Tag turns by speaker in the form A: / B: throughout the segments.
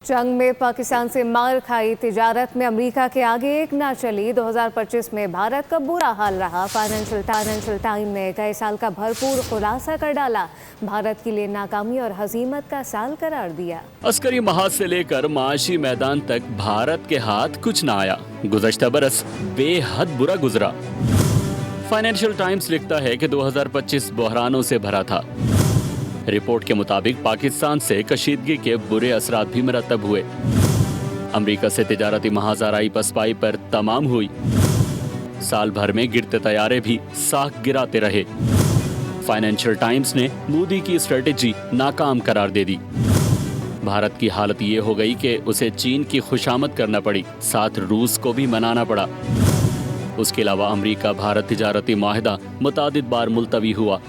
A: जंग में पाकिस्तान से मार खाई तिजारत में अमेरिका के आगे एक ना चली। 2025 में भारत का बुरा हाल रहा। फाइनेंशियल टाइम ने कई साल का भरपूर खुलासा कर डाला। भारत के लिए नाकामी और हजीमत का साल करार दिया।
B: अस्करी महाज से लेकर माशी मैदान तक भारत के हाथ कुछ न आया। गुज़श्ता बरस बेहद बुरा गुजरा। फाइनेंशियल टाइम्स लिखता है कि 2025 बहरानों से भरा था। रिपोर्ट के मुताबिक पाकिस्तान से कशीदगी के बुरे असरात भी मरतब हुए। अमेरिका से तिजारती महाजाराई पसपाई पर तमाम हुई। साल भर में गिरते तैयारे भी साख गिराते रहे। फाइनेंशियल टाइम्स ने मोदी की स्ट्रेटेजी नाकाम करार दे दी। भारत की हालत ये हो गई कि उसे चीन की खुशामद करना पड़ी, साथ रूस को भी मनाना पड़ा। उसके अलावा अमेरिका भारत तिजारती माहिदा मुतादिद बार मुलतवी हुआ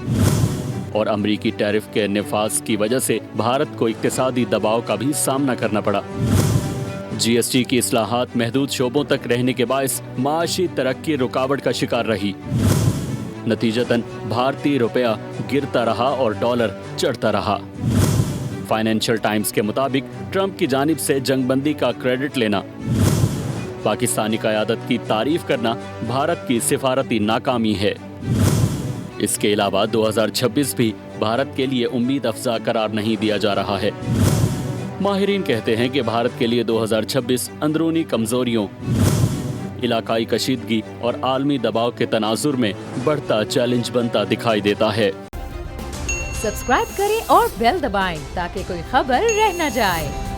B: और अमरीकी टैरिफ के निफाज की वजह से भारत को इक्तिसादी दबाव का भी सामना करना पड़ा। जीएसटी की इस्लाहात महदूद शोबों तक रहने के बायस माशी तरक्की रुकावट का शिकार रही। नतीजतन भारतीय रुपया गिरता रहा और डॉलर चढ़ता रहा। फाइनेंशियल टाइम्स के मुताबिक ट्रंप की जानिब से जंगबंदी का क्रेडिट लेना, पाकिस्तानी क़यादत की तारीफ करना भारत की सिफारती नाकामी है। इसके अलावा 2026 भी भारत के लिए उम्मीद अफजा करार नहीं दिया जा रहा है। माहिरीन कहते हैं कि भारत के लिए 2026 अंदरूनी कमजोरियों, इलाकाई कशीदगी और आलमी दबाव के तनाजुर में बढ़ता चैलेंज बनता दिखाई देता है।
C: सब्सक्राइब करें और बेल दबाएं ताकि कोई खबर रह न जाए।